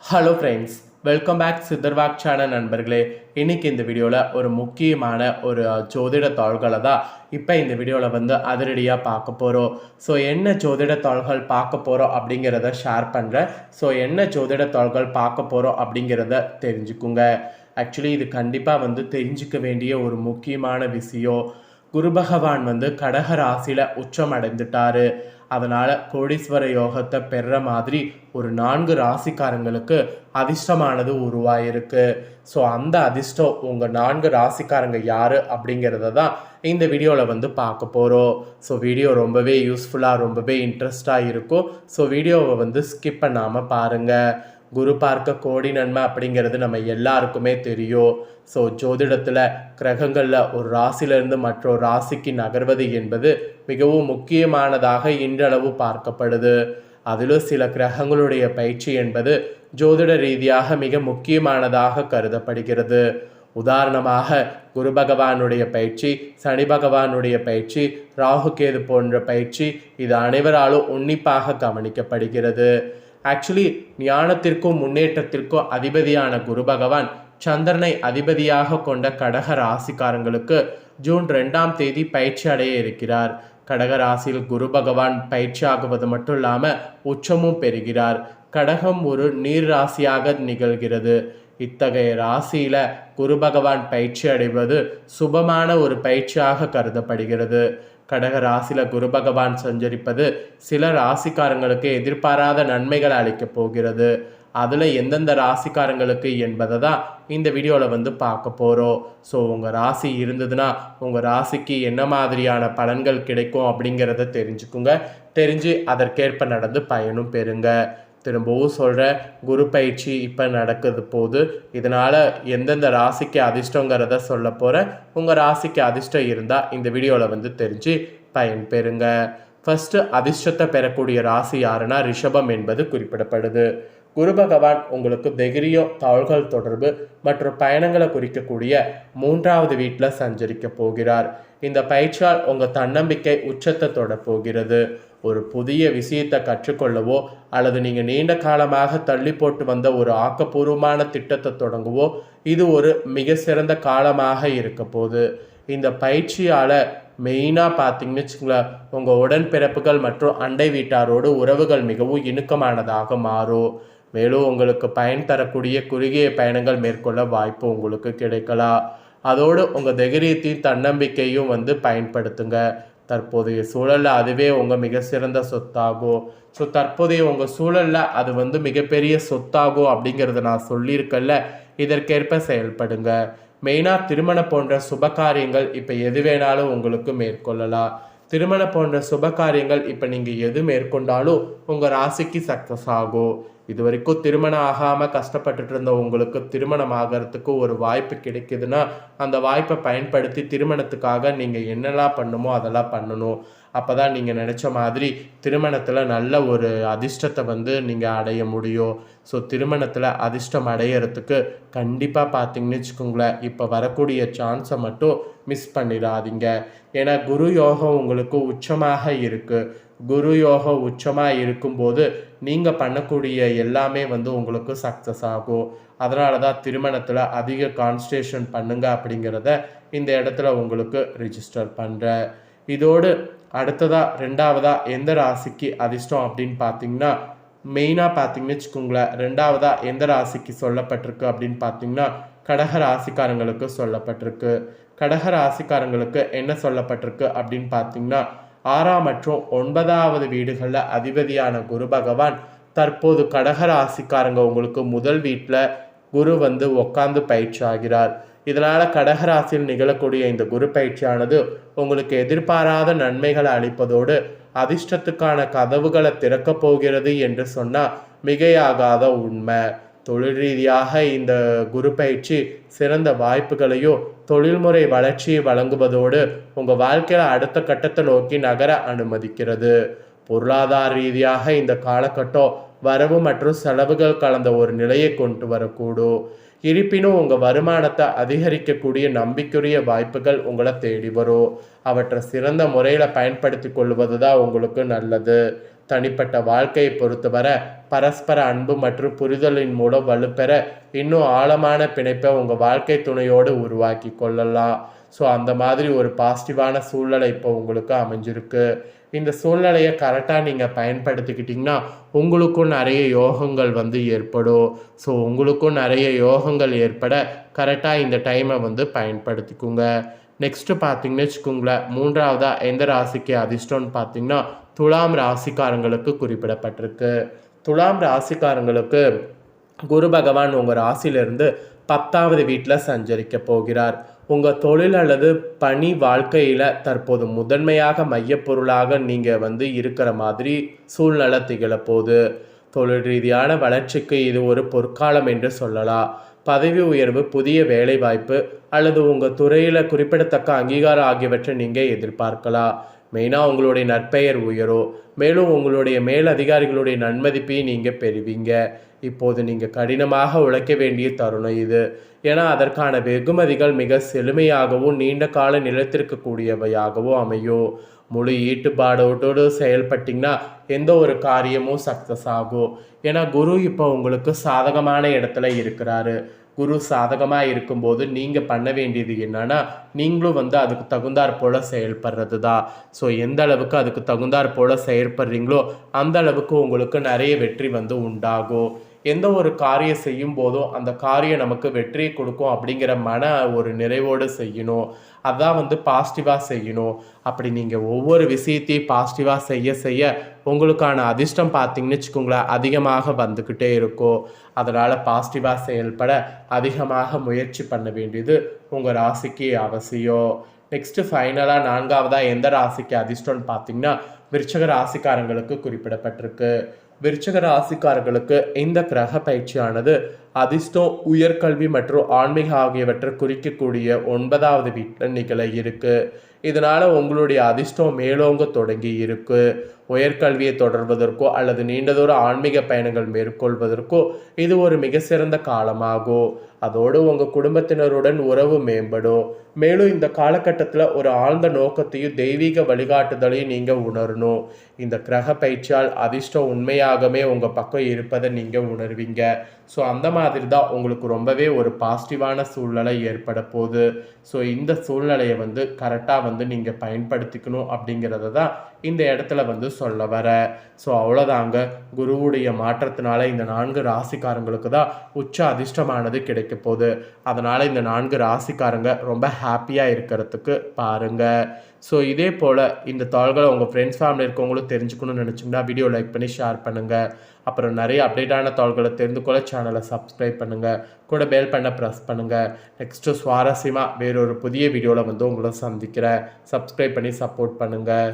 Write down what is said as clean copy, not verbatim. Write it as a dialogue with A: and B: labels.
A: Hello friends, welcome back Siddharvak channel நண்பர்களே. இன்றைக்கி இந்த வீடியோவில் ஒரு முக்கியமான ஒரு ஜோதிட தாள்களை தான் இப்போ இந்த வீடியோவில் அதிரடியாக பார்க்க போகிறோம். ஸோ என்ன ஜோதிட தாள்கள் பார்க்க போகிறோம் அப்படிங்கிறத ஷேர் பண்ணுறேன். ஸோ என்ன ஜோதிட தாள்கள் பார்க்க போகிறோம் அப்படிங்கிறத தெரிஞ்சுக்குங்க. ஆக்சுவலி இது கண்டிப்பாக தெரிஞ்சுக்க வேண்டிய ஒரு முக்கியமான விஷயம். குரு பகவான் கடக ராசியில் உச்சம் அடைந்துட்டாரு. அதனால் கோடீஸ்வர யோகத்தை பெறுற மாதிரி ஒரு 4 ராசிக்காரங்களுக்கு அதிர்ஷ்டமானது உருவாயிருக்கு. ஸோ அந்த அதிர்ஷ்டம் உங்கள் 4 ராசிக்காரங்க யார் அப்படிங்கிறத தான் இந்த வீடியோவில் பார்க்க போகிறோம். ஸோ வீடியோ ரொம்பவே யூஸ்ஃபுல்லாக ரொம்பவே இன்ட்ரெஸ்டாக இருக்கும். ஸோ வீடியோவை ஸ்கிப் பண்ணாமல் பாருங்கள். குரு பார்க்க கோடி நன்மை அப்படிங்கிறது நம்ம எல்லாருக்குமே தெரியும். ஸோ ஜோதிடத்தில் கிரகங்களில் ஒரு ராசியிலிருந்து மற்றொரு ராசிக்கு நகர்வது என்பது மிகவும் முக்கியமானதாக இன்றளவு பார்க்கப்படுது. அதிலும் சில கிரகங்களுடைய பயிற்சி என்பது ஜோதிட ரீதியாக மிக முக்கியமானதாக கருதப்படுகிறது. உதாரணமாக குரு பகவானுடைய பயிற்சி, சனி பகவானுடைய பயிற்சி, ராகு கேது போன்ற பயிற்சி இது அனைவராலும் உன்னிப்பாக கவனிக்கப்படுகிறது. ஆக்சுவலி ஞானத்திற்கும் முன்னேற்றத்திற்கும் அதிபதியான குரு பகவான் சந்திரனை அதிபதியாக கொண்ட கடக ராசிக்காரங்களுக்கு ஜூன் 2ஆம் தேதி பயிற்சி அடைய இருக்கிறார். கடக ராசியில் குரு பகவான் பயிற்சி ஆகுவது மட்டும் இல்லாமல் உச்சமும் பெறுகிறார். கடகம் ஒரு நீர் ராசியாக நிகழ்கிறது. இத்தகைய ராசியில குரு பகவான் பயிற்சி அடைவது சுபமான ஒரு பயிற்சியாக கருதப்படுகிறது. கடக ராசியில குரு பகவான் சஞ்சரிப்பது சில ராசிக்காரங்களுக்கு எதிர்பாராத நன்மைகளை அளிக்க போகிறது. அதில் எந்தெந்த ராசிக்காரங்களுக்கு என்பதை தான் இந்த வீடியோவில் பார்க்க போகிறோம். ஸோ உங்கள் ராசி இருந்ததுன்னா உங்கள் ராசிக்கு என்ன மாதிரியான பலன்கள் கிடைக்கும் அப்படிங்கிறத தெரிஞ்சுக்குங்க. தெரிஞ்சு அதற்கேற்ப நடந்து பயனும் பெறுங்க. திரும்பவும் சொல்கிற குரு பயிற்சி இப்போ நடக்குது போது இதனால் எந்தெந்த ராசிக்கு அதிர்ஷ்டங்கிறத சொல்ல போகிறேன். உங்கள் ராசிக்கு அதிர்ஷ்டம் இருந்தால் இந்த வீடியோவில் தெரிஞ்சு பயன் பெறுங்க. ஃபஸ்ட்டு அதிர்ஷ்டத்தை பெறக்கூடிய ராசி யாருன்னா ரிஷபம் என்பது குறிப்பிடப்படுது. குரு பகவான் உங்களுக்கு தைரியம், தாள்கள் தொடர்பு மற்றும் பயணங்களை குறிக்கக்கூடிய 3வது வீட்டில் சஞ்சரிக்க போகிறார். இந்த பயிற்சியால் உங்கள் தன்னம்பிக்கை உச்சத்தை தொட போகிறது. ஒரு புதிய விஷயத்தை கற்றுக்கொள்ளவோ அல்லது நீங்கள் நீண்ட காலமாக தள்ளி போட்டு வந்த ஒரு ஆக்கப்பூர்வமான திட்டத்தை தொடங்கவோ இது ஒரு மிக சிறந்த காலமாக இருக்க போகுது. இந்த பயிற்சியால் மெயினாக பார்த்தீங்கன்னு வச்சுங்களேன், உங்கள் உடன்பிறப்புகள் மற்றும் அண்டை வீட்டாரோடு உறவுகள் மிகவும் இணுக்கமானதாக மாறும். மேலும் உங்களுக்கு பயன் தரக்கூடிய குறுகிய பயணங்கள் மேற்கொள்ள வாய்ப்பு உங்களுக்கு கிடைக்கலாம். அதோடு உங்கள் தைரியத்தையும் தன்னம்பிக்கையும் பயன்படுத்துங்க. தற்போதைய சூழலில் அதுவே உங்கள் மிக சிறந்த சொத்தாகும். ஸோ தற்போதைய உங்கள் சூழலில் அது மிகப்பெரிய சொத்தாகும் அப்படிங்கிறத நான் சொல்லியிருக்கல. இதற்கேற்ப செயல்படுங்க. மெயினாக திருமணம் போன்ற சுப காரியங்கள் இப்போ எது வேணாலும் உங்களுக்கு மேற்கொள்ளலாம். திருமணம் போன்ற சுப காரியங்கள் இப்போ நீங்கள் எது மேற்கொண்டாலும் உங்கள் ராசிக்கு சக்ஸஸ் ஆகும். இது வரைக்கும் திருமணம் ஆகாமல் கஷ்டப்பட்டுட்டு இருந்த உங்களுக்கு திருமணம் ஆகிறதுக்கு ஒரு வாய்ப்பு கிடைக்குதுன்னா அந்த வாய்ப்பை பயன்படுத்தி திருமணத்துக்காக நீங்கள் என்னெல்லாம் பண்ணணுமோ அதெல்லாம் பண்ணணும். அப்போ தான் நீங்கள் நினச்ச மாதிரி திருமணத்தில் நல்ல ஒரு அதிர்ஷ்டத்தை நீங்கள் அடைய முடியும். ஸோ திருமணத்தில் அதிர்ஷ்டம் அடையிறதுக்கு கண்டிப்பாக பார்த்தீங்கன்னு வச்சுக்கோங்களேன், இப்போ வரக்கூடிய சான்ஸை மட்டும் மிஸ் பண்ணிடாதீங்க. ஏன்னா குரு யோகம் உங்களுக்கு உச்சமாக இருக்குது. குரு யோகம் உச்சமாக இருக்கும்போது நீங்கள் பண்ணக்கூடிய எல்லாமே உங்களுக்கு சக்ஸஸ் ஆகும். அதனால தான் திருமணத்தில் அதிக கான்சன்ட்ரேஷன் பண்ணுங்க அப்படிங்கிறத இந்த இடத்துல உங்களுக்கு ரிஜிஸ்டர் பண்ணுறேன். இதோடு அடுத்ததாக 2வதாக எந்த ராசிக்கு அதிர்ஷ்டம் அப்படின்னு பார்த்தீங்கன்னா, மெயினாக பார்த்தீங்கன்னு வச்சுக்கோங்களேன், 2வதாக எந்த ராசிக்கு சொல்லப்பட்டிருக்கு அப்படின்னு பார்த்தீங்கன்னா கடக ராசிக்காரங்களுக்கு சொல்லப்பட்டிருக்கு. கடக ராசிக்காரங்களுக்கு என்ன சொல்லப்பட்டிருக்கு அப்படின்னு பார்த்தீங்கன்னா 6ஆம் மற்றும் 9வது வீடுகளில் அதிபதியான குரு பகவான் தற்போது கடக ராசிக்காரங்க உங்களுக்கு முதல் வீட்டில் குரு உட்காந்து பயிற்சி ஆகிறார். இதனால் கடகராசியில் நிகழக்கூடிய இந்த குரு பயிற்சியானது உங்களுக்கு எதிர்பாராத நன்மைகளை அளிப்பதோடு அதிர்ஷ்டத்துக்கான கதவுகளை திறக்கப் போகிறது என்று சொன்னால் மிகையாகாத உண்மை. தொழில் ரீதியாக இந்த குரு பயிற்சி சிறந்த வாய்ப்புகளையும் தொழில்முறை வளர்ச்சியை வழங்குவதோடு உங்கள் வாழ்க்கையில் அடுத்த கட்டத்தை நோக்கி நகர அனுமதிக்கிறது. பொருளாதார ரீதியாக இந்த காலகட்டம் வரவு மற்றும் செலவுகள் கலந்த ஒரு நிலையை கொண்டு வரக்கூடும். இருப்பினும் உங்கள் வருமானத்தை அதிகரிக்கக்கூடிய நம்பிக்கையுரிய வாய்ப்புகள் உங்களை தேடி வரும். அவற்றை சிறந்த முறையில் பயன்படுத்தி கொள்வது தான் உங்களுக்கு நல்லது. தனிப்பட்ட வாழ்க்கையை பொறுத்தவரை பரஸ்பர அன்பு மற்றும் புரிதலின் மூலம் வலுப்பெற இன்னும் ஆழமான பிணைப்பை உங்கள் வாழ்க்கை துணையோடு உருவாக்கி கொள்ளலாம். ஸோ அந்த மாதிரி ஒரு பாசிட்டிவான சூழ்நிலை இப்போ உங்களுக்கு அமைஞ்சிருக்கு. இந்த சூழ்நிலையை கரெக்டாக நீங்கள் பயன்படுத்திக்கிட்டிங்கன்னா உங்களுக்கும் நிறைய யோகங்கள் ஏற்படும். ஸோ உங்களுக்கும் நிறைய யோகங்கள் ஏற்பட கரெக்டாக இந்த டைமை பயன்படுத்திக்குங்க. நெக்ஸ்ட்டு பார்த்தீங்கன்னு வச்சுக்கோங்களேன், மூன்றாவதாக எந்த ராசிக்கு அதிர்ஷ்டம்னு பார்த்தீங்கன்னா துலாம் ராசிக்காரங்களுக்கு குறிப்பிடப்பட்டிருக்கு. துலாம் ராசிக்காரங்களுக்கு குரு பகவான் உங்கள் ராசியிலிருந்து 10வது வீட்டில் சஞ்சரிக்க போகிறார். உங்கள் தொழில் அல்லது பணி வாழ்க்கையில் தற்போது முதன்மையாக மையப்பொருளாக நீங்கள் இருக்கிற மாதிரி சூழ்நிலை திகழப்போகுது. தொழில் ரீதியான வளர்ச்சிக்கு இது ஒரு பொற்காலம் என்று சொல்லலாம். பதவி உயர்வு, புதிய வேலை வாய்ப்பு அல்லது உங்கள் துறையில் குறிப்பிடத்தக்க அங்கீகாரம் ஆகியவற்றை நீங்கள் எதிர்பார்க்கலாம். மெயினாக உங்களுடைய நற்பெயர் உயரும். மேலும் உங்களுடைய மேலதிகாரிகளுடைய நன்மதிப்பையும் நீங்கள் பெறுவீங்க. இப்போது நீங்கள் கடினமாக உழைக்க வேண்டிய தருணம் இது. ஏன்னா அதற்கான வெகுமதிகள் மிக செழுமையாகவும் நீண்ட கால நிலைத்திருக்கக்கூடியவையாகவும் அமையும். முழு ஈடுபாடோடு செயல்பட்டிங்கன்னா எந்த ஒரு காரியமும் சக்ஸஸ் ஆகும். ஏன்னா குரு இப்போ உங்களுக்கு சாதகமான இடத்துல இருக்கிறாரு. குரு சாதகமாக இருக்கும்போது நீங்கள் பண்ண வேண்டியது என்னன்னா, நீங்களும் அதுக்கு தகுந்தாற் போல் செயல்படுறது தான். ஸோ எந்த அளவுக்கு அதுக்கு தகுந்தாற் போல் செயல்படுறீங்களோ அந்த அளவுக்கு உங்களுக்கு நிறைய வெற்றி உண்டாகும். எந்த ஒரு காரியம் செய்யும் போதும் அந்த காரியம் நமக்கு வெற்றியை கொடுக்கும் அப்படிங்கிற ஒரு நிறைவோடு செய்யணும். அதான் பாசிட்டிவாக செய்யணும். அப்படி நீங்கள் ஒவ்வொரு விஷயத்தையும் பாசிட்டிவாக செய்ய செய்ய உங்களுக்கான அதிர்ஷ்டம் பார்த்தீங்கன்னு வச்சுக்கோங்களேன் அதிகமாக வந்துக்கிட்டே இருக்கும். அதனால் பாசிட்டிவாக செயல்பட அதிகமாக முயற்சி பண்ண வேண்டியது உங்கள் ராசிக்கு அவசியம். நெக்ஸ்ட்டு ஃபைனலாக 4வதாக எந்த ராசிக்கு அதிர்ஷ்டம்னு பார்த்தீங்கன்னா விருச்சிக ராசிக்காரங்களுக்கு குறிப்பிடப்பட்டிருக்கு. விருச்சிக ராசிக்காரர்களுக்கு இந்த கிரக பயிற்சியானது அதிர்ஷ்டம், உயர்கல்வி மற்றும் ஆன்மீக ஆகியவற்றை குறிக்கக்கூடிய 9வது வீட்டில் நிகழ இருக்கு. இதனால் உங்களுடைய அதிர்ஷ்டம் மேலோங்க தொடங்கி இருக்கு. உயர்கல்வியை தொடர்வதற்கோ அல்லது நீண்ட தூர ஆன்மீக பயணங்கள் மேற்கொள்வதற்கோ இது ஒரு மிக சிறந்த காலமாகும். அதோடு உங்கள் குடும்பத்தினருடன் உறவு மேம்படும். மேலும் இந்த காலகட்டத்தில் ஒரு ஆழ்ந்த நோக்கத்தையும் தெய்வீக வழிகாட்டுதலையும் நீங்கள் உணரணும். இந்த கிரக பயிற்சியால் அதிர்ஷ்டம் உண்மையாகவே உங்கள் பக்கம் இருப்பதை நீங்கள் உணர்வீங்க. ஸோ அந்த மாதிரி தான் உங்களுக்கு ரொம்பவே ஒரு பாசிட்டிவான சூழ்நிலை ஏற்பட போகுது. ஸோ இந்த சூழ்நிலையை கரெக்டாக நீங்கள் பயன்படுத்திக்கணும் அப்படிங்கிறத தான் இந்த இடத்துல சொல்ல வர. ஸோ அவ்வளோதாங்க. குருவுடைய மாற்றத்தினால இந்த 4 ராசிக்காரங்களுக்கு தான் உச்ச அதிர்ஷ்டமானது கிடைக்க போகுது. அதனால் இந்த 4 ராசிக்காரங்க ரொம்ப ஹாப்பியாக இருக்கிறதுக்கு பாருங்கள். ஸோ இதே போல் இந்த தாள்களை உங்கள் ஃப்ரெண்ட்ஸ் ஃபேமிலி இருக்கவங்களும் தெரிஞ்சுக்கணும்னு நினச்சிங்கன்னா வீடியோ லைக் பண்ணி ஷேர் பண்ணுங்கள். அப்புறம் நிறைய அப்டேட்டான தாள்களை தெரிந்து கொள்ள சேனலை சப்ஸ்கிரைப் பண்ணுங்கள். கூட பெல் பண்ண ப்ரெஸ் பண்ணுங்கள். நெக்ஸ்ட்டு சுவாரஸ்யமாக வேறொரு புதிய வீடியோவில் உங்களை சந்திக்கிறேன். சப்ஸ்கிரைப் பண்ணி சப்போர்ட் பண்ணுங்கள்.